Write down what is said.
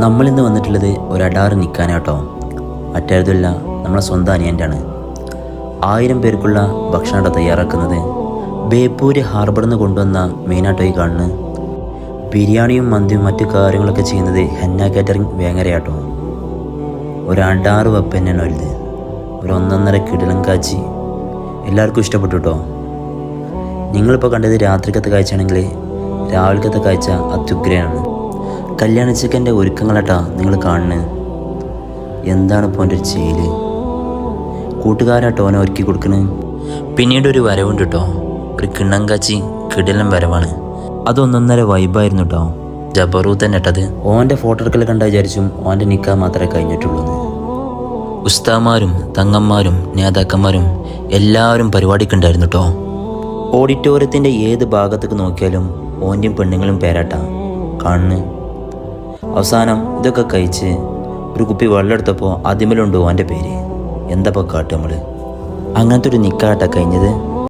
നമ്മളിന്ന് വന്നിട്ടുള്ളത് ഒരു അടാറ് നിൽക്കാനാട്ടോ. മറ്റേതുമില്ല, നമ്മളെ സ്വന്തം അനിയൻ്റാണ്. 1000 പേർക്കുള്ള ഭക്ഷണം തയ്യാറാക്കുന്നത്. ബേപ്പൂര് ഹാർബറിൽ നിന്ന് കൊണ്ടുവന്ന മെയിനായിട്ടായി കാണുന്നത്. ബിരിയാണിയും മന്തിയും മറ്റു കാര്യങ്ങളൊക്കെ ചെയ്യുന്നത് ഹെന്ന കാറ്ററിംഗ് വേങ്ങരയാട്ടോ. ഒരു അടാറ് വെപ്പ് തന്നെയാണ് വലുത്. ഒരു 1.5 കിടിലം കാച്ചി എല്ലാവർക്കും ഇഷ്ടപ്പെട്ടു കേട്ടോ. നിങ്ങളിപ്പോൾ കണ്ടത് രാത്രിക്കത്തെ കാഴ്ചയാണെങ്കിൽ രാവിലത്തെ കാഴ്ച അത്യുഗ്രയാണ്. കല്യാണ ചിക്കൻ്റെ ഒരുക്കങ്ങളാട്ടാ നിങ്ങൾ കാണുന്നത്. എന്താണ് ഇപ്പോൾ എൻ്റെ ഒരു ചെയ്യല്. കൂട്ടുകാരാട്ടോ ഓനെ ഒരുക്കി കൊടുക്കുന്നത്. പിന്നീട് ഒരു വരവുണ്ട് കേട്ടോ. ഒരു കിണ്ണം കാച്ചി കിടിലം വരവാണ്. അത് 1.5 വൈബായിരുന്നു കേട്ടോ. ജബറൂ തന്നെ ഇട്ടത്. ഓൻ്റെ ഫോട്ടോ എടുക്കൽ കണ്ടാൽ വിചാരിച്ചും ഓൻ്റെ നിൽക്കാൻ മാത്രമേ കഴിഞ്ഞിട്ടുള്ളൂ. ഉസ്താമാരും തങ്ങന്മാരും നേതാക്കന്മാരും എല്ലാവരും പരിപാടിക്കുണ്ടായിരുന്നു കേട്ടോ. ഓഡിറ്റോറിയത്തിൻ്റെ ഏത് ഭാഗത്തേക്ക് നോക്കിയാലും ഓൻ്റെയും പെണ്ണുങ്ങളും പേരാട്ടാ കാണുന്നു. അവസാനം ഇതൊക്കെ കഴിച്ച് ഒരു കുപ്പി വെള്ളം എടുത്തപ്പോൾ അതിമേലുണ്ട് ഓൻ്റെ പേര്. എന്താപ്പോൾ കാട്ടും നമ്മൾ. അങ്ങനത്തെ ഒരു നിക്കാട്ടാ കഴിഞ്ഞത്.